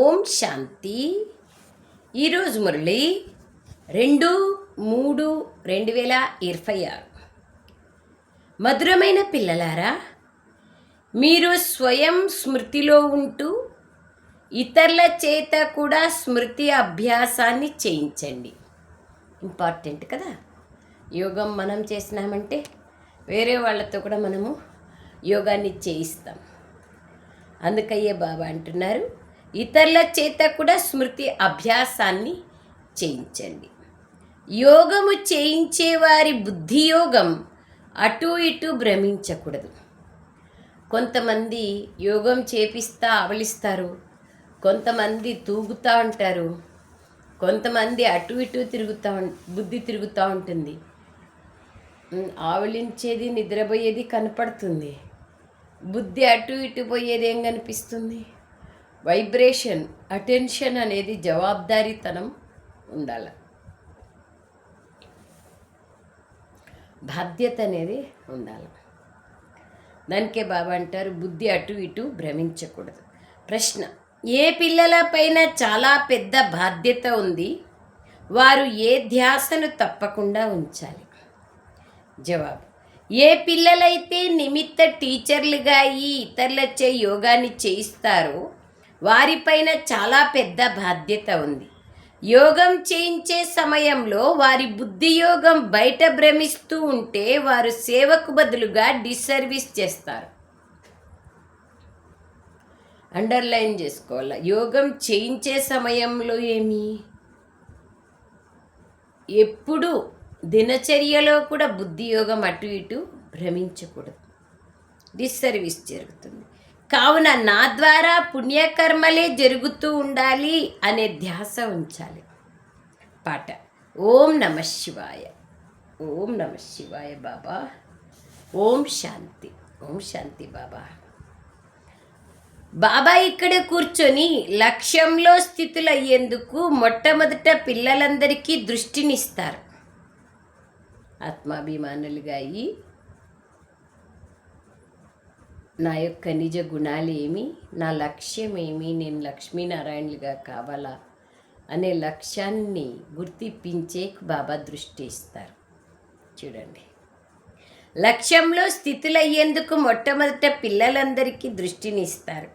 ఓం శాంతి. ఈరోజు మురళి 2/3/2026. మధురమైన పిల్లలారా, మీరు స్వయం స్మృతిలో ఉంటూ ఇతరుల చేత కూడా స్మృతి అభ్యాసాన్ని చేయించండి. ఇంపార్టెంట్ కదా. యోగం మనం చేసినామంటే వేరే వాళ్ళతో కూడా మనము యోగాన్ని చేయిస్తాం. అందుకయ్యే బాబా అంటున్నారు, ఇతరుల చేత కూడా స్మృతి అభ్యాసాన్ని చేయించండి. యోగము చేయించే వారి బుద్ధి యోగం అటు ఇటు భ్రమించకూడదు. కొంతమంది యోగం చేపిస్తా అవలిస్తారు, కొంతమంది తూగుతూ ఉంటారు, కొంతమంది అటు ఇటు బుద్ధి తిరుగుతూ ఉంటుంది. ఆవలించేది నిద్రపోయేది కనపడుతుంది, బుద్ధి అటు ఇటు పోయేది ఏం కనిపిస్తుంది? వైబ్రేషన్, అటెన్షన్ అనేది జవాబుదారీతనం ఉండాలి, బాధ్యత అనేది ఉండాలి. దానికే బాబా అంటారు, బుద్ధి అటు ఇటు భ్రమించకూడదు. ప్రశ్న: ఏ పిల్లలపైన చాలా పెద్ద బాధ్యత ఉంది, వారు ఏ ధ్యాసను తప్పకుండా ఉంచాలి? జవాబు: ఏ పిల్లలైతే నిమిత్త టీచర్లుగా ఈ ఇతరులచే యోగాన్ని చేయిస్తారో వారిపైన చాలా పెద్ద బాధ్యత ఉంది. యోగం చేయించే సమయంలో వారి బుద్ధి యోగం బయట భ్రమిస్తూ ఉంటే వారు సేవకు బదులుగా డిస్సర్వీస్ చేస్తారు. అండర్లైన్ చేసుకోవాలి. యోగం చేయించే సమయంలో ఎప్పుడు దినచర్యలో కూడా బుద్ధి యోగం అటు ఇటు భ్రమించకూడదు, డిస్సర్వీస్ జరుగుతుంది. కావున నా ద్వారా పుణ్యకర్మలే జరుగుతూ ఉండాలి అనే ధ్యాస ఉంచాలి. పాట: ఓం నమ శివాయ. ఓం నమ శివాయ బాబా. ఓం శాంతి. ఓం శాంతి బాబా. బాబా ఇక్కడ కూర్చొని లక్ష్యంలో స్థితులయ్యేందుకు మొట్టమొదట పిల్లలందరికీ దృష్టినిస్తారు. ఆత్మాభిమానులుగా అయ్యి నా యొక్క నిజ గుణాలు ఏమి, నా లక్ష్యం ఏమి, నేను లక్ష్మీనారాయణులుగా కావాలా అనే లక్ష్యాన్ని గుర్తింపించే బాబా దృష్టి ఇస్తారు. చూడండి, లక్ష్యంలో స్థితులయ్యేందుకు మొట్టమొదట పిల్లలందరికీ దృష్టిని ఇస్తారు.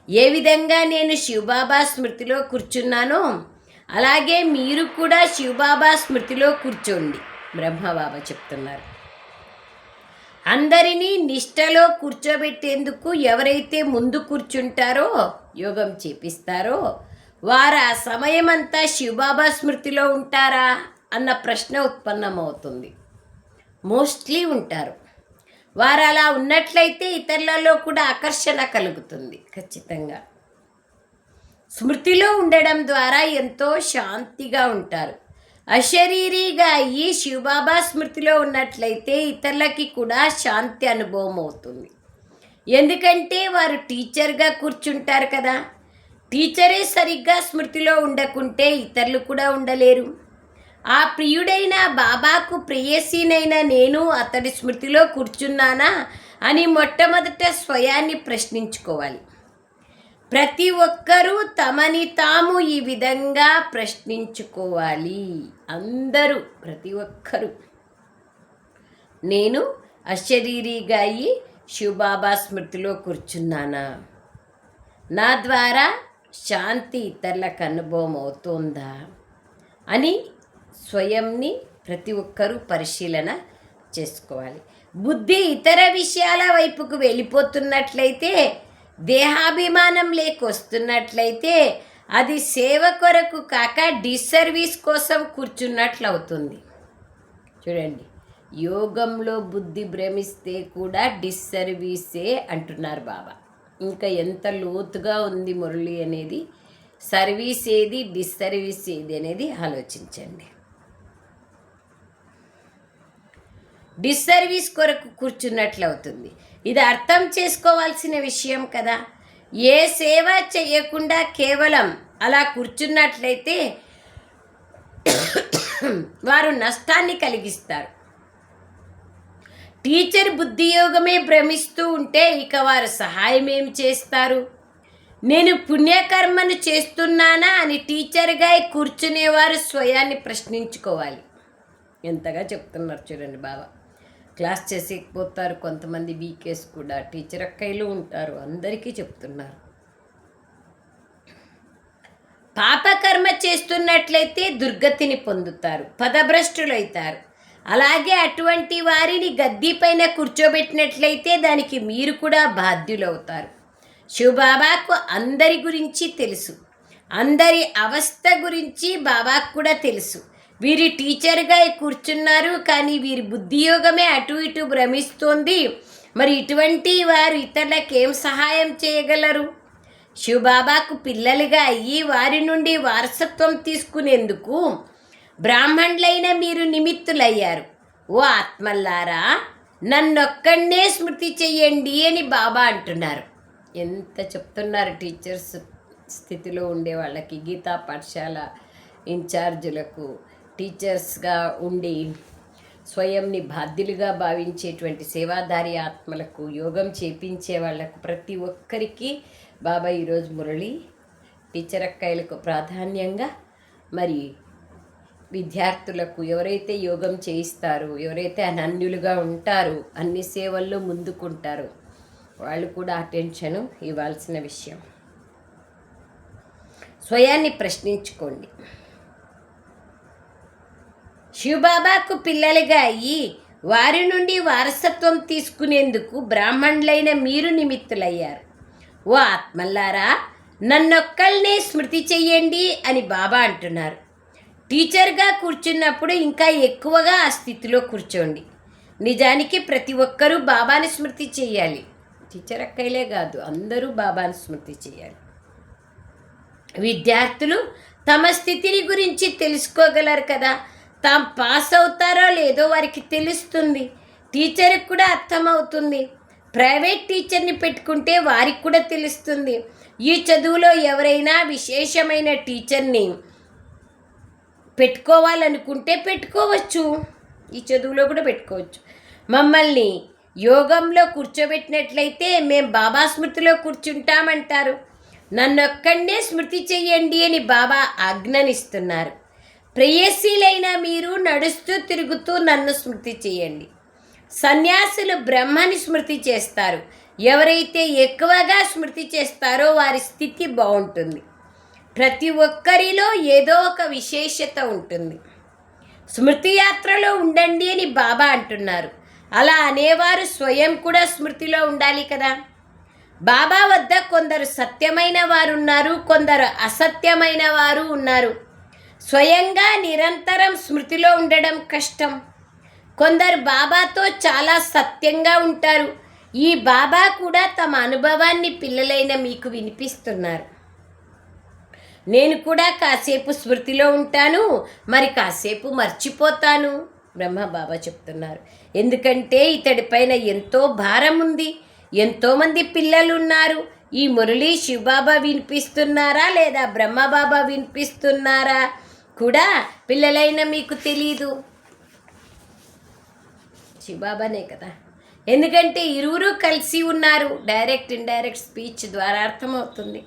ఏ విధంగా నేను శివబాబా స్మృతిలో కూర్చున్నానో అలాగే మీరు కూడా శివబాబా స్మృతిలో కూర్చోండి. బ్రహ్మబాబా చెప్తున్నారు. అందరినీ నిష్టలో కూర్చోబెట్టేందుకు ఎవరైతే ముందు కూర్చుంటారో, యోగం చేపిస్తారో, వారు ఆ సమయమంతా శివబాబా స్మృతిలో ఉంటారా అన్న ప్రశ్న ఉత్పన్నమవుతుంది. మోస్ట్లీ ఉంటారు. వారు అలా ఉన్నట్లయితే ఇతరులలో కూడా ఆకర్షణ కలుగుతుంది. ఖచ్చితంగా స్మృతిలో ఉండడం ద్వారా ఎంతో శాంతిగా ఉంటారు. అశరీరిగా అయ్యి శివబాబా స్మృతిలో ఉన్నట్లయితే ఇతరులకి కూడా శాంతి అనుభవం అవుతుంది. ఎందుకంటే వారు టీచర్గా కూర్చుంటారు కదా. టీచరే సరిగ్గా స్మృతిలో ఉండకుంటే ఇతరులు కూడా ఉండలేరు. ఆ ప్రియుడైన బాబాకు ప్రేయసీనైన నేను అతడి స్మృతిలో కూర్చున్నానా అని మొట్టమొదట స్వయాన్ని ప్రశ్నించుకోవాలి. ప్రతి ఒక్కరూ తమని తాము ఈ విధంగా ప్రశ్నించుకోవాలి. అందరూ, ప్రతి ఒక్కరూ, నేను అశరీరిగా అయ్యి శివబాబా స్మృతిలో కూర్చున్నానా? నా ద్వారా శాంతి ఇతరులకు అనుభవం అవుతుందా అని స్వయంని ప్రతి ఒక్కరూ పరిశీలన చేసుకోవాలి. బుద్ధి ఇతర విషయాల వైపుకు వెళ్ళిపోతున్నట్లయితే, దేహాభిమానం లేకొస్తున్నట్లయితే అది సేవ కొరకు కాక డిస్సర్వీస్ కోసం కూర్చున్నట్లు అవుతుంది. చూడండి, యోగంలో బుద్ధి భ్రమిస్తే కూడా డిస్సర్వీసే అంటున్నారు బాబా. ఇంకా ఎంత లోతుగా ఉంది మురళి అనేది, సర్వీస్ ఏది, డిస్సర్వీస్ ఏది అనేది ఆలోచించండి. డిస్సర్వీస్ కొరకు కూర్చున్నట్లు అవుతుంది. ఇది అర్థం చేసుకోవాల్సిన విషయం కదా. ఏ సేవ చేయకుండా కేవలం అలా కూర్చున్నట్లయితే వారు నష్టాన్ని కలిగిస్తారు. టీచర్ బుద్ధియోగమే భ్రమిస్తూ ఉంటే ఇక వారు సహాయం ఏమి చేస్తారు? నేను పుణ్యకర్మను చేస్తున్నానా అని టీచర్గా కూర్చునేవారు స్వయాన్ని ప్రశ్నించుకోవాలి. ఎంతగా చెప్తున్నారు చూడండి బాబా. క్లాస్ చేసేకపోతారు కొంతమంది బీకేస్ కూడా, టీచర్ అక్కయ్యలు ఉంటారు, అందరికీ చెప్తున్నారు. పాపకర్మ చేస్తున్నట్లయితే దుర్గతిని పొందుతారు, పదభ్రష్టులైతారు. అలాగే అటువంటి వారిని గద్దీపైన కూర్చోబెట్టినట్లయితే దానికి మీరు కూడా బాధ్యులవుతారు. శివబాబాకు అందరి గురించి తెలుసు, అందరి అవస్థ గురించి బాబాకు కూడా తెలుసు. వీరి టీచర్గా కూర్చున్నారు, కానీ వీరి బుద్ధియోగమే అటు ఇటు భ్రమిస్తోంది. మరి ఇటువంటి వారు ఇతరులకు ఏం సహాయం చేయగలరు? శివబాబాకు పిల్లలుగా అయ్యి వారి నుండి వారసత్వం తీసుకునేందుకు బ్రాహ్మణులైన మీరు నిమిత్తులయ్యారు. ఓ ఆత్మల్లారా, నన్నొక్కడే స్మృతి చెయ్యండి అని బాబా అంటున్నారు. ఎంత చెప్తున్నారు టీచర్స్ స్థితిలో ఉండే వాళ్ళకి, గీతా పాఠశాల ఇన్ఛార్జీలకు, టీచర్స్గా ఉండి స్వయంని బాధ్యులుగా భావించేటువంటి సేవాదారి ఆత్మలకు, యోగం చేపించే వాళ్లకు, ప్రతి ఒక్కరికి బాబా ఈరోజు మురళి టీచర్ అక్కయ్యలకు ప్రాధాన్యంగా, మరి విద్యార్థులకు ఎవరైతే యోగం చేయిస్తారో, ఎవరైతే అనన్యులుగా ఉంటారో, అన్ని సేవల్లో ముందుకుంటారో వాళ్ళు కూడా అటెన్షన్ ఇవ్వాల్సిన విషయం. స్వయాన్ని ప్రశ్నించుకోండి. శివబాబాకు పిల్లలుగా అయ్యి వారి నుండి వారసత్వం తీసుకునేందుకు బ్రాహ్మణులైన మీరు నిమిత్తులయ్యారు. ఓ ఆత్మల్లారా, నన్నొక్కల్నే స్మృతి చెయ్యండి అని బాబా అంటున్నారు. టీచర్గా కూర్చున్నప్పుడు ఇంకా ఎక్కువగా ఆ స్థితిలో కూర్చోండి. నిజానికి ప్రతి ఒక్కరూ బాబాని స్మృతి చేయాలి. టీచర్ అక్కయ్యలే కాదు, అందరూ బాబాని స్మృతి చేయాలి. విద్యార్థులు తమ స్థితిని గురించి తెలుసుకోగలరు కదా. తాము పాస్ అవుతారో లేదో వారికి తెలుస్తుంది. టీచర్కి కూడా అర్థమవుతుంది. ప్రైవేట్ టీచర్ని పెట్టుకుంటే వారికి కూడా తెలుస్తుంది. ఈ చదువులో ఎవరైనా విశేషమైన టీచర్ని పెట్టుకోవాలనుకుంటే పెట్టుకోవచ్చు, ఈ చదువులో కూడా పెట్టుకోవచ్చు. మమ్మల్ని యోగంలో కూర్చోబెట్టినట్లయితే మేము బాబా స్మృతిలో కూర్చుంటామంటారు. నన్నొక్కడే స్మృతి చెయ్యండి అని బాబా ఆజ్ఞనిస్తున్నారు. ప్రేయసీలైన మీరు నడుస్తూ తిరుగుతూ నన్ను స్మృతి చేయండి. సన్యాసులు బ్రహ్మని స్మృతి చేస్తారు. ఎవరైతే ఎక్కువగా స్మృతి చేస్తారో వారి స్థితి బాగుంటుంది. ప్రతి ఒక్కరిలో ఏదో ఒక విశేషత ఉంటుంది. స్మృతి యాత్రలో ఉండండి అని బాబా అంటున్నారు. అలా అనేవారు స్వయం కూడా స్మృతిలో ఉండాలి కదా. బాబా వద్ద కొందరు సత్యమైన వారు ఉన్నారు, కొందరు అసత్యమైన వారు ఉన్నారు. స్వయంగా నిరంతరం స్మృతిలో ఉండడం కష్టం. కొందరు బాబాతో చాలా సత్యంగా ఉంటారు. ఈ బాబా కూడా తమ అనుభవాన్ని పిల్లలైన మీకు వినిపిస్తున్నారు. నేను కూడా కాసేపు స్మృతిలో ఉంటాను, మరి కాసేపు మర్చిపోతాను బ్రహ్మ బాబా చెప్తున్నారు. ఎందుకంటే ఇతడిపైన ఎంతో భారం ఉంది, ఎంతోమంది పిల్లలు ఉన్నారు. ఈ మురళి శివబాబా వినిపిస్తున్నారా లేదా బ్రహ్మబాబా వినిపిస్తున్నారా కూడా పిల్లలైన మీకు తెలీదు. శివబాబానే కదా. ఎందుకంటే ఇరువురు కలిసి ఉన్నారు. డైరెక్ట్ ఇండైరెక్ట్ స్పీచ్ ద్వారా అర్థమవుతుంది.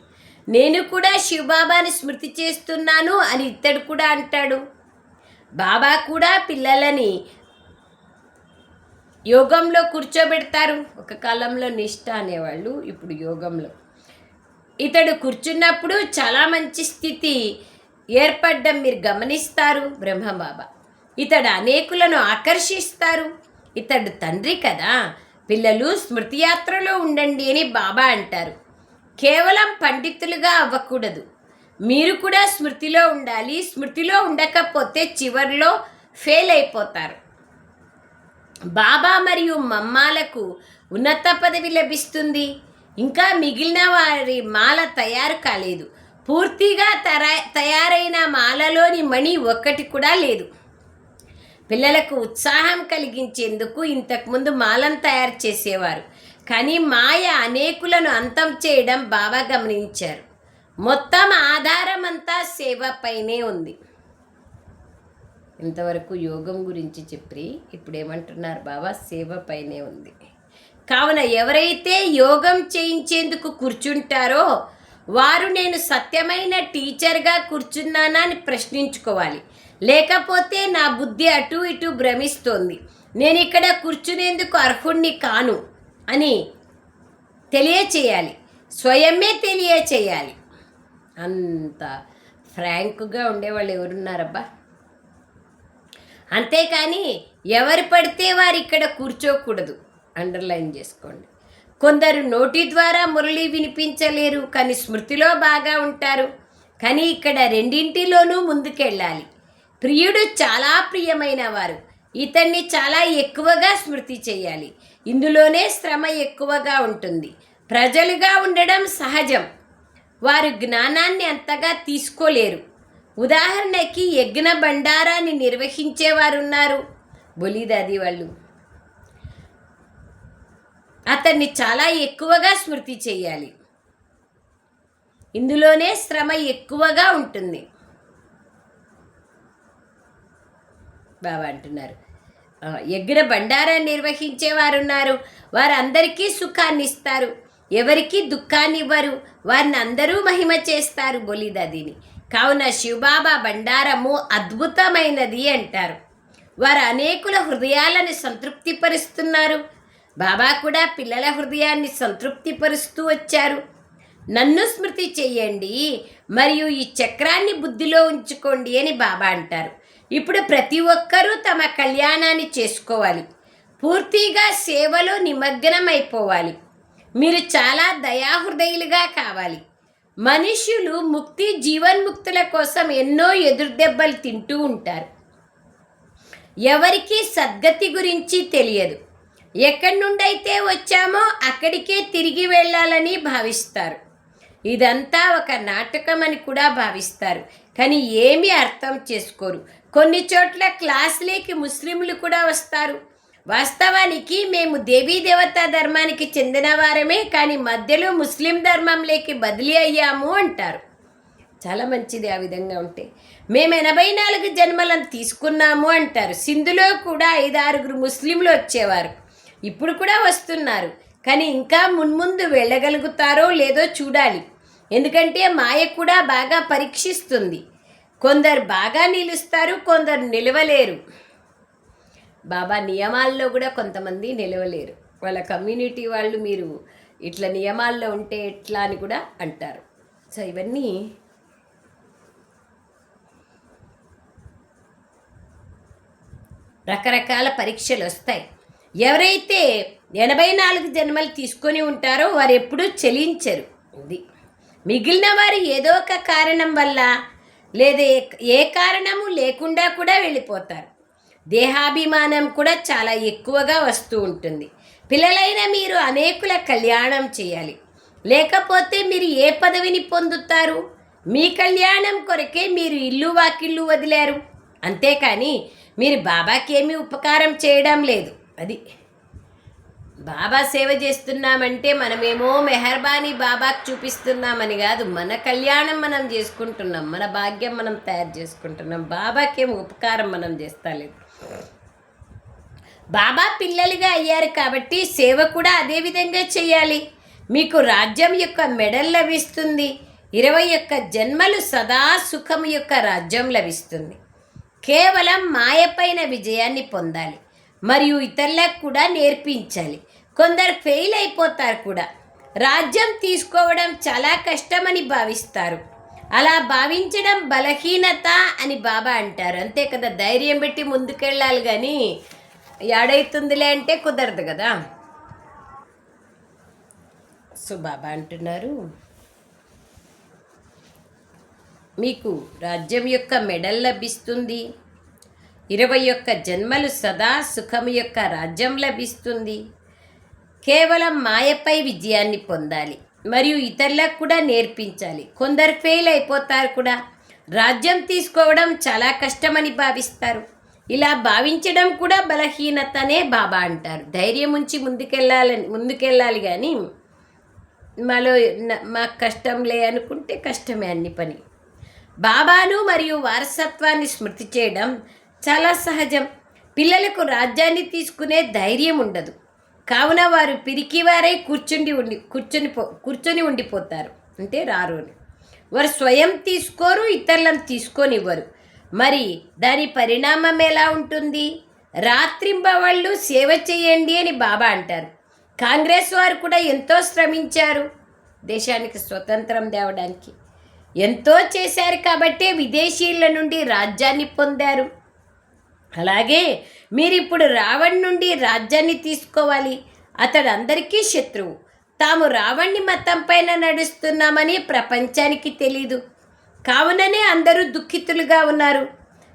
నేను కూడా శివబాబాని స్మృతి చేస్తున్నాను అని ఇతడు కూడా అంటాడు. బాబా కూడా పిల్లలని యోగంలో కూర్చోబెడతారు. ఒక కాలంలో నిష్ఠ అనేవాళ్ళు, ఇప్పుడు యోగంలో. ఇతడు కూర్చున్నప్పుడు చాలా మంచి స్థితి ఏర్పడ్డం మీరు గమనిస్తారు. బ్రహ్మబాబా ఇతడు అనేకులను ఆకర్షిస్తారు. ఇతడు తండ్రి కదా. పిల్లలు స్మృతి యాత్రలో ఉండండి అని బాబా అంటారు. కేవలం పండితులుగా అవ్వకూడదు, మీరు కూడా స్మృతిలో ఉండాలి. స్మృతిలో ఉండకపోతే చివరిలో ఫెయిల్ అయిపోతారు. బాబా మరియు మమ్మాలకు ఉన్నత పదవి లభిస్తుంది. ఇంకా మిగిలిన వారి మాల తయారు కాలేదు. పూర్తిగా తయారైన మాలలోని మణి ఒక్కటి కూడా లేదు. పిల్లలకు ఉత్సాహం కలిగించేందుకు ఇంతకుముందు మాలను తయారు చేసేవారు, కానీ మాయ అనేకులను అంతం చేయడం బాబా గమనించారు. మొత్తం ఆధారం అంతా సేవపైనే ఉంది. ఇంతవరకు యోగం గురించి చెప్పి ఇప్పుడు ఏమంటున్నారు బాబా? సేవపైనే ఉంది. కావున ఎవరైతే యోగం చేయించేందుకు కూర్చుంటారో వారు నేను సత్యమైన టీచర్గా కూర్చున్నానా అని ప్రశ్నించుకోవాలి. లేకపోతే నా బుద్ధి అటు ఇటు భ్రమిస్తోంది, నేను ఇక్కడ కూర్చునేందుకు అర్హుణ్ణి కాను అని తెలియచేయాలి. స్వయమే తెలియచేయాలి. అంత ఫ్రాంక్గా ఉండేవాళ్ళు ఎవరున్నారబ్బా? అంతేకాని ఎవరు పడితే వారు ఇక్కడ కూర్చోకూడదు. అండర్లైన్ చేసుకోండి. కొందరు నోటి ద్వారా మురళి వినిపించలేరు, కానీ స్మృతిలో బాగా ఉంటారు. కానీ ఇక్కడ రెండింటిలోనూ ముందుకెళ్ళాలి. ప్రియుడు చాలా ప్రియమైన వారు, ఇతన్ని చాలా ఎక్కువగా స్మృతి చేయాలి. ఇందులోనే శ్రమ ఎక్కువగా ఉంటుంది. ప్రజలుగా ఉండడం సహజం, వారు జ్ఞానాన్ని అంతగా తీసుకోలేరు. ఉదాహరణకి యజ్ఞ బండారాన్ని నిర్వహించేవారున్నారు, బొలిదాది వాళ్ళు. అతన్ని చాలా ఎక్కువగా స్మృతి చేయాలి. ఇందులోనే శ్రమ ఎక్కువగా ఉంటుంది. బాబా అంటున్నారు, యజ్ఞ బండారాన్ని నిర్వహించేవారున్నారు, వారందరికీ సుఖాన్ని ఇస్తారు, ఎవరికి దుఃఖాన్ని ఇవ్వరు, వారిని అందరూ మహిమ చేస్తారు బొలిదాదిని. కావున శివబాబా బండారము అద్భుతమైనది అంటారు. వారు అనేకుల హృదయాలను సంతృప్తిపరుస్తున్నారు. బాబా కూడా పిల్లల హృదయాన్ని సంతృప్తిపరుస్తూ వచ్చారు. నన్ను స్మృతి చెయ్యండి మరియు ఈ చక్రాన్ని బుద్ధిలో ఉంచుకోండి అని బాబా అంటారు. ఇప్పుడు ప్రతి ఒక్కరూ తమ కళ్యాణాన్ని చేసుకోవాలి, పూర్తిగా సేవలో నిమగ్నమైపోవాలి. మీరు చాలా దయాహృదయులుగా కావాలి. మనుష్యులు ముక్తి జీవన్ముక్తుల కోసం ఎన్నో ఎదురుదెబ్బలు తింటూ ఉంటారు. ఎవరికీ సద్గతి గురించి తెలియదు. ఎక్కడి నుండైతే వచ్చామో అక్కడికే తిరిగి వెళ్ళాలని భావిస్తారు. ఇదంతా ఒక నాటకం అని కూడా భావిస్తారు, కానీ ఏమీ అర్థం చేసుకోరు. కొన్ని చోట్ల క్లాసులేకి ముస్లింలు కూడా వస్తారు. వాస్తవానికి మేము దేవీ దేవతా ధర్మానికి చెందిన వారమే, కానీ మధ్యలో ముస్లిం ధర్మంలోకి బదిలీ అయ్యాము అంటారు. చాలా మంచిది ఆ విధంగా ఉంటే. మేము 84 జన్మలను తీసుకున్నాము అంటారు. సింధులో కూడా 5-6 ముస్లింలు వచ్చేవారు, ఇప్పుడు కూడా వస్తున్నారు. కానీ ఇంకా మున్ముందు వెళ్ళగలుగుతారో లేదో చూడాలి. ఎందుకంటే మాయ కూడా బాగా పరీక్షిస్తుంది. కొందరు బాగా నిలుస్తారు, కొందరు నిలవలేరు. బాబా నియమాల్లో కూడా కొంతమంది నిలవలేరు. వాళ్ళ కమ్యూనిటీ వాళ్ళు మీరు ఇట్లా నియమాల్లో ఉంటే ఎట్లా అని కూడా అంటారు. సో ఇవన్నీ రకరకాల పరీక్షలు వస్తాయి. ఎవరైతే 84 జన్మలు తీసుకొని ఉంటారో వారు ఎప్పుడూ చలించరు. ఇది మిగిలిన వారు ఏదో ఒక కారణం వల్ల లేదా ఏ కారణము లేకుండా కూడా వెళ్ళిపోతారు. దేహాభిమానం కూడా చాలా ఎక్కువగా వస్తూ ఉంటుంది. పిల్లలైన మీరు అనేకుల కళ్యాణం చేయాలి, లేకపోతే మీరు ఏ పదవిని పొందుతారు? మీ కళ్యాణం కొరకే మీరు ఇల్లు వాకిళ్ళు వదిలారు, అంతేకాని మీరు బాబాకి ఏమీ ఉపకారం చేయడం లేదు. అది బాబా సేవ చేస్తున్నామంటే మనమేమో మెహర్బానీ బాబాకు చూపిస్తున్నామని కాదు, మన కళ్యాణం మనం చేసుకుంటున్నాం, మన భాగ్యం మనం తయారు చేసుకుంటున్నాం. బాబాకేం ఉపకారం మనం చేస్తలేదు. బాబా పిల్లలుగా అయ్యారు కాబట్టి సేవ కూడా అదే విధంగా చేయాలి. మీకు రాజ్యం యొక్క మెడల్ లభిస్తుంది. 21 జన్మలు సదా సుఖం యొక్క రాజ్యం లభిస్తుంది. కేవలం మాయపైన విజయాన్ని పొందాలి మరియు ఇతరులకు కూడా నేర్పించాలి. కొందరు ఫెయిల్ అయిపోతారు కూడా. రాజ్యం తీసుకోవడం చాలా కష్టమని భావిస్తారు. అలా భావించడం బలహీనత అని బాబా అంటారు. అంతే కదా, ధైర్యం పెట్టి ముందుకెళ్ళాలి, కానీ ఏడైతుందిలే అంటే కుదరదు కదా. సో బాబా అంటున్నారు, మీకు రాజ్యం యొక్క మెడల్ లభిస్తుంది. 21 జన్మలు సదా సుఖం యొక్క రాజ్యం లభిస్తుంది. కేవలం మాయపై విజయాన్ని పొందాలి మరియు ఇతరులకు కూడా నేర్పించాలి. కొందరు ఫెయిల్ అయిపోతారు కూడా. రాజ్యం తీసుకోవడం చాలా కష్టమని భావిస్తారు. ఇలా భావించడం కూడా బలహీనతనే బాబా అంటారు. ధైర్యం ఉంచి ముందుకెళ్ళాలి కానీ మాలో మాకు కష్టంలే అనుకుంటే కష్టమే అన్ని పని. బాబాను మరియు వారసత్వాన్ని స్మృతి చేయడం చాలా సహజం. పిల్లలకు రాజ్యాన్ని తీసుకునే ధైర్యం ఉండదు, కావున వారు పిరికివారై కూర్చొని ఉండిపోతారు. అంటే రారు అని. వారు స్వయం తీసుకోరు, ఇతరులను తీసుకొనివ్వరు. మరి దాని పరిణామం ఎలా ఉంటుంది? రాత్రింబవళ్ళు సేవ చేయండి అని బాబా అంటారు. కాంగ్రెస్ వారు కూడా ఎంతో శ్రమించారు దేశానికి స్వతంత్రం తేవడానికి. ఎంతో చేశారు కాబట్టే విదేశీయుల నుండి రాజ్యాన్ని పొందారు. అలాగే మీరు ఇప్పుడు రావణ్ నుండి రాజ్యాన్ని తీసుకోవాలి. అతడు అందరికీ శత్రువు. తాము రావణ్ణి మతం పైన నడుస్తున్నామని ప్రపంచానికి తెలీదు. కావుననే అందరూ దుఃఖితులుగా ఉన్నారు.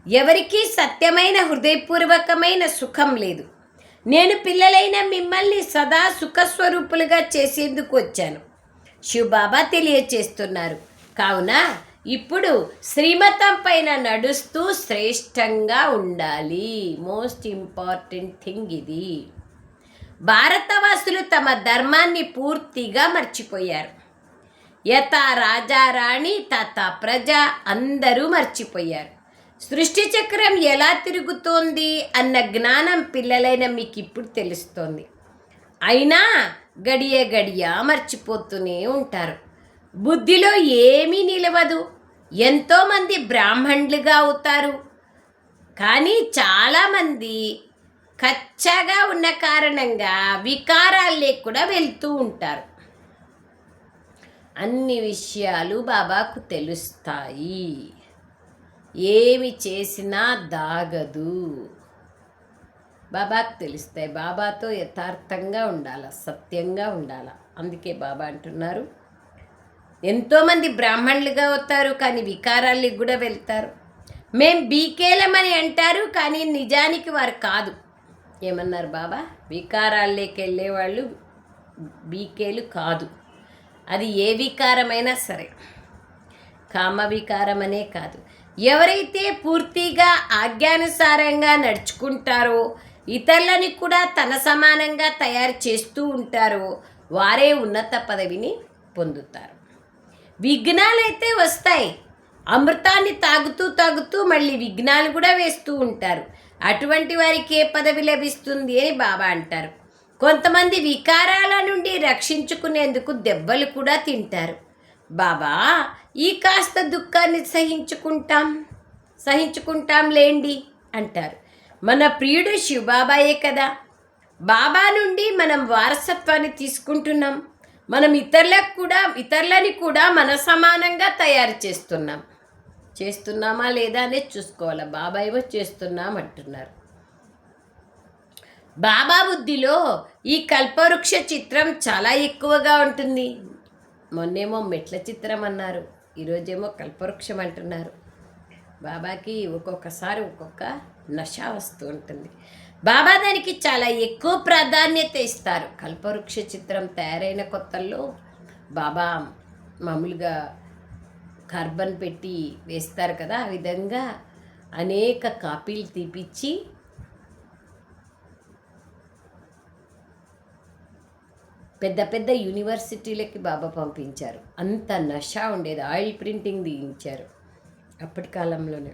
ఎవరికీ సత్యమైన హృదయపూర్వకమైన సుఖం లేదు. నేను పిల్లలైన మిమ్మల్ని సదా సుఖస్వరూపులుగా చేసేందుకు వచ్చాను. శివబాబా తెలియచేస్తున్నారు. కావున ఇప్పుడు శ్రీమతం పైన నడుస్తూ శ్రేష్టంగా ఉండాలి. మోస్ట్ ఇంపార్టెంట్ థింగ్ ఇది. భారతవాసులు తమ ధర్మాన్ని పూర్తిగా మర్చిపోయారు. యథా రాజా రాణి తథా ప్రజ అందరూ మర్చిపోయారు. సృష్టి చక్రం ఎలా తిరుగుతోంది అన్న జ్ఞానం పిల్లలైన మీకు ఇప్పుడు తెలుస్తోంది. అయినా గడియ గడియ మర్చిపోతూనే ఉంటారు. బుద్ధిలో ఏమీ నిలవదు. ఎంతోమంది బ్రాహ్మణులుగా అవుతారు, కానీ చాలామంది కచ్చాగా ఉన్న కారణంగా వికారాలే కూడా వెళ్తూ ఉంటారు. అన్ని విషయాలు బాబాకు తెలుస్తాయి. ఏమి చేసినా దాగదు. బాబాకు తెలుస్తాయి. బాబాతో యథార్థంగా ఉండాల, సత్యంగా ఉండాల. అందుకే బాబా అంటున్నారు, ఎంతోమంది బ్రాహ్మణులుగా అవుతారు కానీ వికారాలకు కూడా వెళ్తారు. మేం బీకేలమని అంటారు కానీ నిజానికి వారు కాదు. ఏమన్నారు బాబా? వికారాల్లోకి వెళ్ళేవాళ్ళు బీకేలు కాదు. అది ఏ వికారమైనా సరే, కామ వికారం అనే కాదు. ఎవరైతే పూర్తిగా ఆజ్ఞానుసారంగా నడుచుకుంటారో, ఇతరులని కూడా తన సమానంగా తయారు చేస్తూ ఉంటారో వారే ఉన్నత పదవిని పొందుతారు. విఘ్నాలు అయితే వస్తాయి. అమృతాన్ని తాగుతూ తాగుతూ మళ్ళీ విఘ్నాలు కూడా వేస్తూ ఉంటారు. అటువంటి వారికి ఏ పదవి లభిస్తుంది అని బాబా అంటారు. కొంతమంది వికారాల నుండి రక్షించుకునేందుకు దెబ్బలు కూడా తింటారు. బాబా ఈ కాస్త దుఃఖాన్ని సహించుకుంటాం లేండి అంటారు. మన ప్రియుడు శివబాబాయే కదా. బాబా నుండి మనం వారసత్వాన్ని తీసుకుంటున్నాం. మనం ఇతరులని కూడా మన సమానంగా తయారు చేస్తున్నామా లేదా అనేది చూసుకోవాలి. బాబా ఏమో చేస్తున్నాం అంటున్నారు. బాబా బుద్ధిలో ఈ కల్పవృక్ష చిత్రం చాలా ఎక్కువగా ఉంటుంది. మొన్నేమో మెట్ల చిత్రం అన్నారు, ఈరోజేమో కల్పవృక్షం అంటున్నారు. బాబాకి ఒక్కొక్కసారి ఒక్కొక్క నష వస్తూ ఉంటుంది. బాబా దానికి చాలా ఎక్కువ ప్రాధాన్యత ఇస్తారు. కల్పవృక్ష చిత్రం తయారైన కొత్తల్లో బాబా మామూలుగా కార్బన్ పెట్టి వేస్తారు కదా, ఆ విధంగా అనేక కాపీలు తీపిచ్చి పెద్ద పెద్ద యూనివర్సిటీలకి బాబా పంపించారు. అంత నషా ఉండేది. ఆయిల్ ప్రింటింగ్ దిగించారు అప్పటి కాలంలోనే.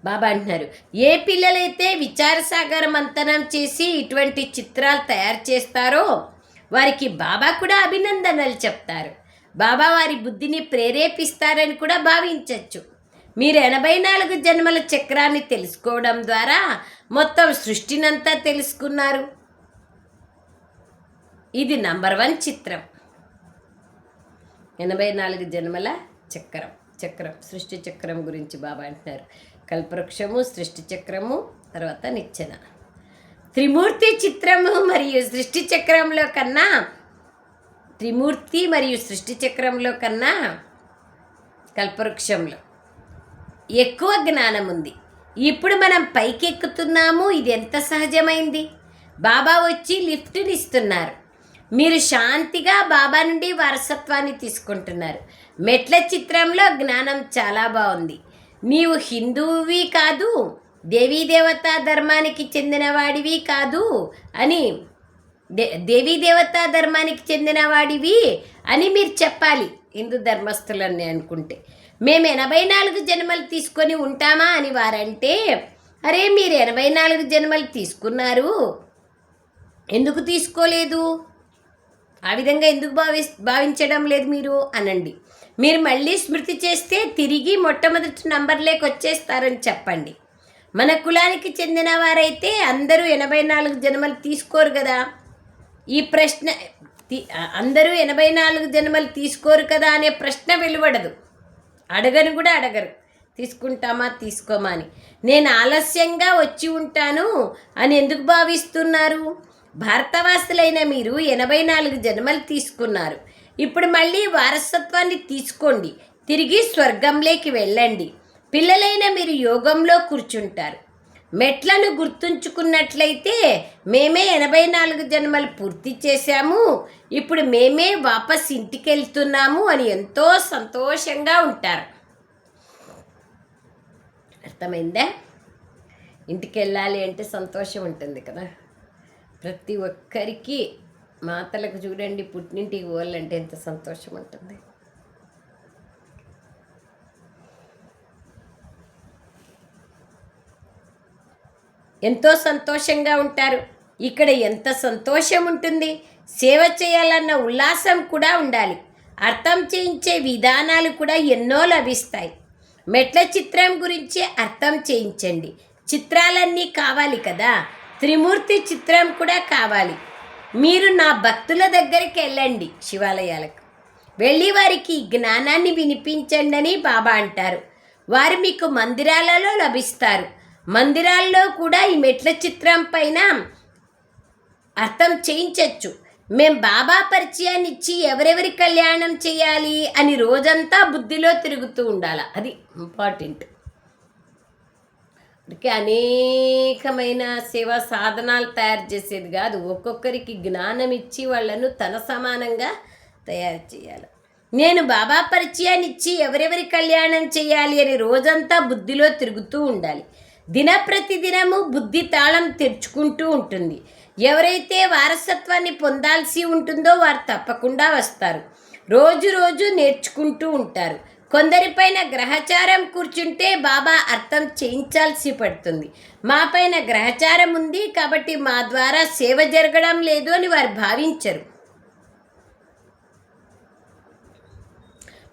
బాబా అంటున్నారు, ఏ పిల్లలైతే విచారసాగర మంతనం చేసి ఇటువంటి చిత్రాలు తయారు చేస్తారో వారికి బాబా కూడా అభినందనలు చెప్తారు. బాబా వారి బుద్ధిని ప్రేరేపిస్తారని కూడా భావించవచ్చు. మీరు 84 జన్మల చక్రాన్ని తెలుసుకోవడం ద్వారా మొత్తం సృష్టినంతా తెలుసుకున్నారు. ఇది నంబర్ 1 చిత్రం. 84 జన్మల చక్రం సృష్టి చక్రం గురించి బాబా అంటున్నారు. కల్పవృక్షము, సృష్టి చక్రము, తర్వాత నిచ్చెన. త్రిమూర్తి చిత్రము మరియు సృష్టి చక్రంలో కన్నా కల్పవృక్షంలో ఎక్కువ జ్ఞానం ఉంది. ఇప్పుడు మనం పైకెక్కుతున్నాము. ఇది ఎంత సహజమైంది. బాబా వచ్చి లిఫ్ట్ని ఇస్తున్నారు. మీరు శాంతిగా బాబా నుండి వారసత్వాన్ని తీసుకుంటున్నారు. మెట్ల చిత్రంలో జ్ఞానం చాలా బాగుంది. నీవు హిందువువి కాదు, దేవీదేవతా ధర్మానికి చెందినవాడివి కాదు అని, దేవీదేవతా ధర్మానికి చెందినవాడివి అని మీరు చెప్పాలి. హిందూ ధర్మస్థులని అనుకుంటే మేము 84 జన్మలు తీసుకొని ఉంటామా అని వారంటే, అరే మీరు 84 జన్మలు తీసుకున్నారు, ఎందుకు తీసుకోలేదు ఆ విధంగా ఎందుకు భావించడం లేదు మీరు అనండి. మీరు మళ్ళీ స్మృతి చేస్తే తిరిగి మొట్టమొదటి నంబర్లోకి వచ్చేస్తారని చెప్పండి. మన కులానికి చెందిన వారైతే అందరూ 84 జన్మలు తీసుకోరు కదా. ఈ ప్రశ్న అందరూ 84 జన్మలు తీసుకోరు కదా అనే ప్రశ్న వెలువడదు. అడగను కూడా అడగరు, తీసుకుంటామా తీసుకోమా అని. నేను ఆలస్యంగా వచ్చి ఉంటాను అని ఎందుకు భావిస్తున్నారు? భారతవాసులైన మీరు 84 జన్మలు తీసుకున్నారు. ఇప్పుడు మళ్ళీ వారసత్వాన్ని తీసుకోండి, తిరిగి స్వర్గంలోకి వెళ్ళండి. పిల్లలైన మీరు యోగంలో కూర్చుంటారు. మెట్లను గుర్తుంచుకున్నట్లయితే మేమే 84 జన్మలు పూర్తి చేశాము, ఇప్పుడు మేమే వాపస్ ఇంటికి వెళ్తున్నాము అని ఎంతో సంతోషంగా ఉంటారు. అర్థమైందా? ఇంటికి వెళ్ళాలి అంటే సంతోషం ఉంటుంది కదా. ప్రతి ఒక్కరికి మాతలకు చూడండి, పుట్టినింటికి పోవాలంటే ఎంత సంతోషం ఉంటుంది. ఎంతో సంతోషంగా ఉంటారు. ఇక్కడ ఎంత సంతోషం ఉంటుంది. సేవ చేయాలన్న ఉల్లాసం కూడా ఉండాలి. అర్థం చేయించే విధానాలు కూడా ఎన్నో లభిస్తాయి. మెట్ల చిత్రం గురించి అర్థం చేయించండి. చిత్రాలన్నీ కావాలి కదా, త్రిమూర్తి చిత్రం కూడా కావాలి. మీరు నా భక్తుల దగ్గరికి వెళ్ళండి, శివాలయాలకు వెళ్ళి వారికి జ్ఞానాన్ని వినిపించండి అని బాబా అంటారు. వారు మీకు మందిరాలలో లభిస్తారు. మందిరాల్లో కూడా ఈ మెట్ల చిత్రం పైన అర్థం చేయించవచ్చు. మేం బాబా పరిచయాన్ని ఇచ్చి ఎవరెవరి కళ్యాణం చేయాలి అని రోజంతా బుద్ధిలో తిరుగుతూ ఉండాలి. అది ఇంపార్టెంట్. అందుకే అనేకమైన సేవా సాధనాలు తయారు చేసేది కాదు, ఒక్కొక్కరికి జ్ఞానం ఇచ్చి వాళ్ళను తన సమానంగా తయారు చేయాలి. నేను బాబా పరిచయాన్ని ఇచ్చి ఎవరెవరి కళ్యాణం చేయాలి అని రోజంతా బుద్ధిలో తిరుగుతూ ఉండాలి. దినప్రతిదినము బుద్ధి తాళం తెరుచుకుంటూ ఉంటుంది. ఎవరైతే వారసత్వాన్ని పొందాల్సి ఉంటుందో వారు తప్పకుండా వస్తారు. రోజు రోజు నేర్చుకుంటూ ఉంటారు. కొందరిపైన గ్రహచారం కూర్చుంటే బాబా అర్థం చేయించాల్సి పడుతుంది. మా పైన గ్రహచారం ఉంది కాబట్టి మా ద్వారా సేవ జరగడం లేదు అని వారు భావించరు.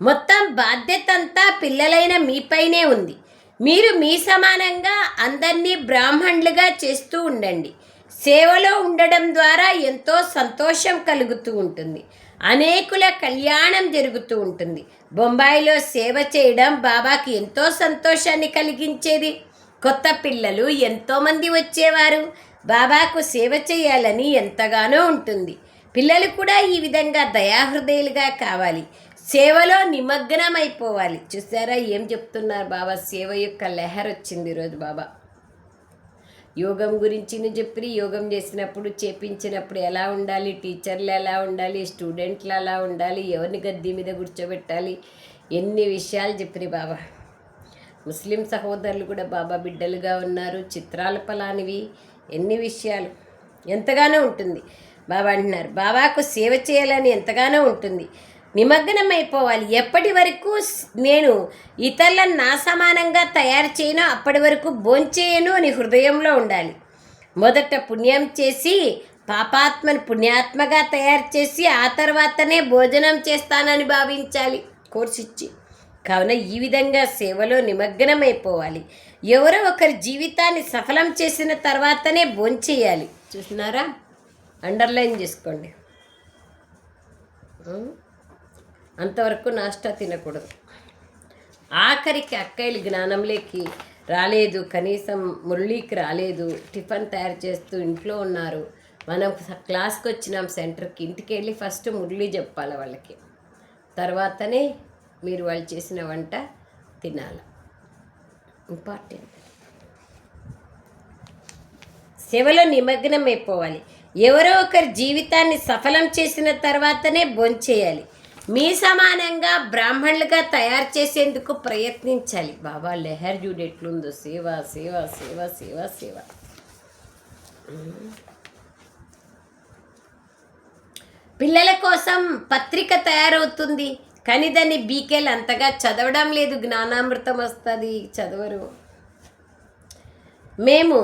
మొత్తం బాధ్యత అంతా పిల్లలైన మీపైనే ఉంది. మీరు మీ సమానంగా అందరినీ బ్రాహ్మణులుగా చేస్తూ ఉండండి. సేవలో ఉండడం ద్వారా ఎంతో సంతోషం కలుగుతూ ఉంటుంది. అనేకుల కళ్యాణం జరుగుతూ ఉంటుంది. బొంబాయిలో సేవ చేయడం బాబాకి ఎంతో సంతోషాన్ని కలిగించేది. కొత్త పిల్లలు ఎంతోమంది వచ్చేవారు. బాబాకు సేవ చేయాలని ఎంతగానో ఉంటుంది. పిల్లలు కూడా ఈ విధంగా దయాహృదయులుగా కావాలి. సేవలో నిమగ్నమైపోవాలి. చూసారా ఏం చెప్తున్నారు బాబా? సేవ యొక్క లెహర్ వచ్చింది ఈరోజు బాబా. యోగం గురించి చెప్పి, యోగం చేసినప్పుడు చేపించినప్పుడు ఎలా ఉండాలి, టీచర్లు ఎలా ఉండాలి, స్టూడెంట్లు ఎలా ఉండాలి, ఎవరిని గద్దె మీద కూర్చోబెట్టాలి, ఎన్ని విషయాలు చెప్పినాయి బాబా. ముస్లిం సహోదరులు కూడా బాబా బిడ్డలుగా ఉన్నారు. చిత్రాల పలానివి ఎన్ని విషయాలు ఎంతగానో ఉంటుంది. బాబా అంటున్నారు బాబాకు సేవ చేయాలని ఎంతగానో ఉంటుంది. నిమగ్నమైపోవాలి. ఎప్పటి వరకు నేను ఇతరులను నా సమానంగా తయారు చేయను అప్పటి వరకు భోంచేయను అని హృదయంలో ఉండాలి. మొదట పుణ్యం చేసి పాపాత్మను పుణ్యాత్మగా తయారు చేసి ఆ తర్వాతనే భోజనం చేస్తానని భావించాలి కోర్సు ఇచ్చి. కావున ఈ విధంగా సేవలో నిమగ్నమైపోవాలి. ఎవరో ఒకరి జీవితాన్ని సఫలం చేసిన తర్వాతనే భోంచేయాలి. చూస్తున్నారా? అండర్లైన్ చేసుకోండి. అంతవరకు నాష్టా తినకూడదు. ఆఖరికి అక్కయ్యలు జ్ఞానంలోకి రాలేదు, కనీసం మురళీకి రాలేదు, టిఫిన్ తయారు చేస్తూ ఇంట్లో ఉన్నారు. మనం క్లాస్కి వచ్చినాం సెంటర్కి, ఇంటికి వెళ్ళి ఫస్ట్ మురళీ చెప్పాలి వాళ్ళకి, తర్వాతనే మీరు వాళ్ళు చేసిన వంట తినాలి. ఇంపార్టెంట్. సేవలో నిమగ్నం అయిపోవాలి. ఎవరో ఒకరి జీవితాన్ని సఫలం చేసిన తర్వాతనే భోంచేయాలి. మీ సమానంగా బ్రాహ్మణులుగా తయారు చేసేందుకు ప్రయత్నించాలి. బాబా లెహర్ చూడు ఎట్లుందో, సేవ సేవ సేవ సేవ సేవ. పిల్లల కోసం పత్రిక తయారవుతుంది కానీ దాన్ని బీకేలు అంతగా చదవడం లేదు. జ్ఞానామృతం వస్తుంది, చదవరు. మేము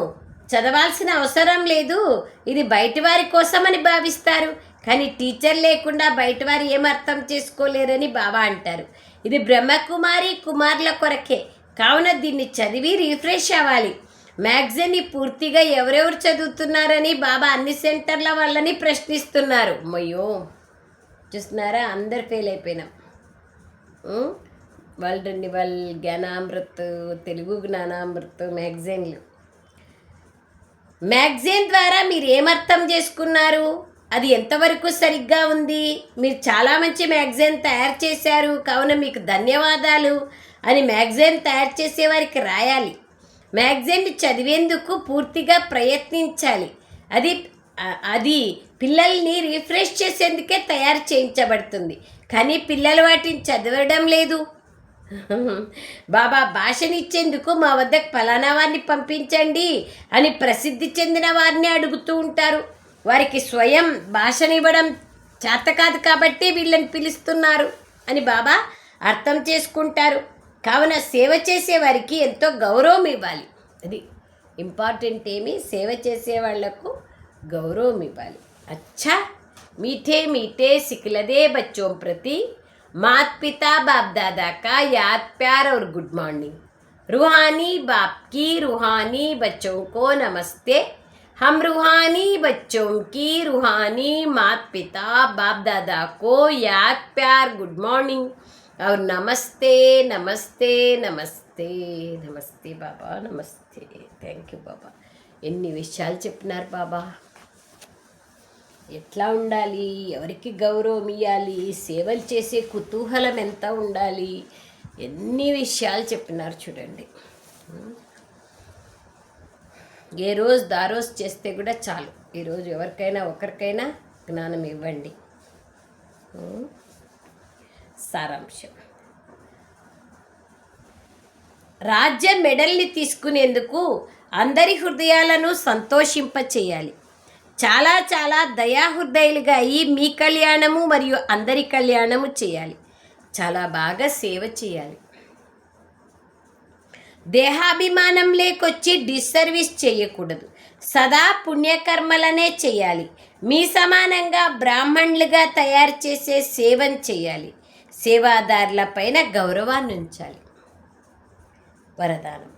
చదవాల్సిన అవసరం లేదు, ఇది బయటి వారి కోసమని భావిస్తారు. కానీ టీచర్ లేకుండా బయట వారు ఏం అర్థం చేసుకోలేరని బాబా అంటారు. ఇది బ్రహ్మకుమారి కుమారుల కొరకే, కావున దీన్ని చదివి రిఫ్రెష్ అవ్వాలి. మ్యాగజైన్ని పూర్తిగా ఎవరెవరు చదువుతున్నారని బాబా అన్ని సెంటర్ల వాళ్ళని ప్రశ్నిస్తున్నారు. అమ్మయ్యో, చూస్తున్నారా, అందరు ఫెయిల్ అయిపోయినాం. వాళ్ళ జ్ఞానామృత్, తెలుగు జ్ఞానామృత్ మ్యాగజైన్ ద్వారా మీరు ఏమర్థం చేసుకున్నారు, అది ఎంతవరకు సరిగ్గా ఉంది, మీరు చాలా మంచి మ్యాగజైన్ తయారు చేశారు, కావున మీకు ధన్యవాదాలు అని మ్యాగజైన్ తయారు చేసేవారికి రాయాలి. మ్యాగజైన్ చదివేందుకు పూర్తిగా ప్రయత్నించాలి. అది పిల్లల్ని రిఫ్రెష్ చేసేందుకే తయారు చేయించబడుతుంది, కానీ పిల్లలు వాటిని చదవడం లేదు. బాబా భాషనిచ్చేందుకు మా వద్దకు ఫలానా వారిని పంపించండి అని ప్రసిద్ధి చెందిన వారిని అడుగుతూ ఉంటారు. వారికి స్వయం భాషనివ్వడం చేత కాదు కాబట్టి వీళ్ళని పిలుస్తున్నారు అని బాబా అర్థం చేసుకుంటారు. కావున సేవ చేసే వారికి ఎంతో గౌరవం ఇవ్వాలి. అది ఇంపార్టెంట్. సేవ చేసే వాళ్లకు గౌరవం ఇవ్వాలి. अच्छा मीठे मीठे सिखलदे बच्चों प्रति माता पिता बाप दादा का याद प्यार और गुड मॉर्निंग. रूहानी बाप की रूहानी बच्चों को नमस्ते. हम रूहानी बच्चों की रूहानी माता पिता बाप दादा को याद प्यार गुड मॉर्निंग और नमस्ते नमस्ते नमस्ते नमस्ते बाबा नमस्ते. థ్యాంక్ యూ బాబా. ఎన్ని విషయాలు చెప్పినారు బాబా. ఎట్లా ఉండాలి, ఎవరికి గౌరవం ఇవ్వాలి, సేవలు చేసే కుతూహలం ఎంత ఉండాలి, ఎన్ని విషయాలు చెప్పినారు చూడండి. ఏ రోజు దారోజు చేస్తే కూడా చాలు. ఈరోజు ఎవరికైనా ఒకరికైనా జ్ఞానం ఇవ్వండి. సారాంశం: రాజ్య మెడల్ని తీసుకునేందుకు అందరి హృదయాలను సంతోషింపచేయాలి. చాలా చాలా దయాహృదయులుగా అయ్యి మీ కళ్యాణము మరియు అందరి కళ్యాణము చేయాలి. చాలా బాగా సేవ చేయాలి. దేహాభిమానం లేకొచ్చి డిస్సర్వీస్ చేయకూడదు. సదా పుణ్యకర్మలనే చేయాలి. మీ సమానంగా బ్రాహ్మణులుగా తయారు చేసే సేవను చేయాలి. సేవాదారుల పైన గౌరవాన్ని ఉంచాలి. వరదానం: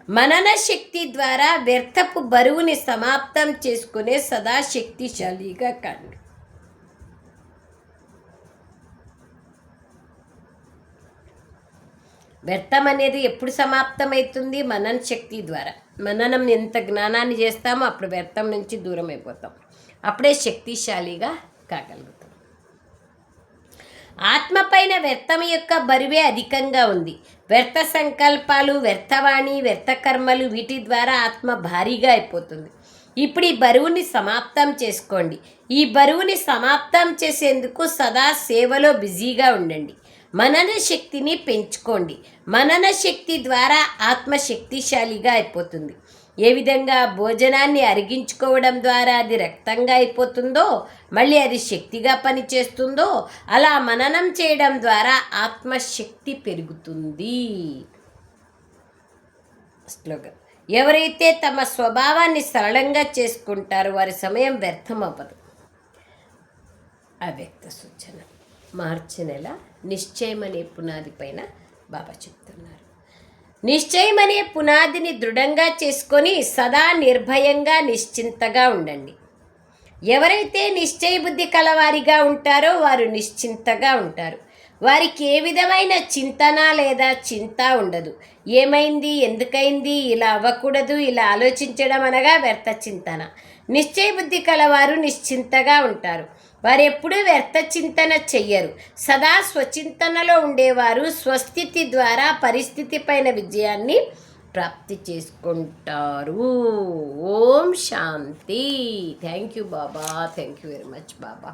మనన శక్తి ద్వారా వ్యర్థపు బరువుని సమాప్తం చేసుకునే సదా శక్తిశాలిగా కండి. వ్యర్థం అనేది ఎప్పుడు సమాప్తమవుతుంది? మనన శక్తి ద్వారా. మననం ఎంత జ్ఞానాన్ని చేస్తామో అప్పుడు వ్యర్థం నుంచి దూరం అయిపోతాం. అప్పుడే శక్తిశాలిగా కాగలుగుతాం. ఆత్మ పైన వ్యర్థం యొక్క బరువే అధికంగా ఉంది. వ్యర్థ సంకల్పాలు, వ్యర్థవాణి, వ్యర్థ కర్మలు, వీటి ద్వారా ఆత్మ భారీగా అయిపోతుంది. ఇప్పుడు ఈ బరువుని సమాప్తం చేసుకోండి. ఈ బరువుని సమాప్తం చేసేందుకు సదా సేవలో బిజీగా ఉండండి. మనన శక్తిని పెంచుకోండి. మనన శక్తి ద్వారా ఆత్మ శక్తిశాలిగా అయిపోతుంది. ఏ విధంగా భోజనాన్ని అరిగించుకోవడం ద్వారా అది రక్తంగా అయిపోతుందో, మళ్ళీ అది శక్తిగా పనిచేస్తుందో, అలా మననం చేయడం ద్వారా ఆత్మశక్తి పెరుగుతుంది. స్లోగన్: ఎవరైతే తమ స్వభావాన్ని సరళంగా చేసుకుంటారో వారి సమయం వ్యర్థం అవ్వదు. అవ్యక్త సూచన: మార్చి నెల నిశ్చయం అనే పునాది పైన బాబా చెప్తున్నారు. నిశ్చయం అనే పునాదిని దృఢంగా చేసుకొని సదా నిర్భయంగా నిశ్చింతగా ఉండండి. ఎవరైతే నిశ్చయ బుద్ధి కలవారిగా ఉంటారో వారు నిశ్చింతగా ఉంటారు. వారికి ఏ విధమైన చింతన లేదా చింత ఉండదు. ఏమైంది, ఎందుకైంది, ఇలా అవ్వకూడదు, ఇలా ఆలోచించడం అనగా వ్యర్థ చింతన. నిశ్చయ బుద్ధి కలవారు నిశ్చింతగా ఉంటారు. వారు ఎప్పుడూ వ్యర్థ చింతన చెయ్యరు. సదా స్వచింతనలో ఉండేవారు స్వస్థితి ద్వారా పరిస్థితి పైన విజయాన్ని ప్రాప్తి చేసుకుంటారు. ఓం శాంతి. థ్యాంక్ యూ బాబా. Thank you very much Baba.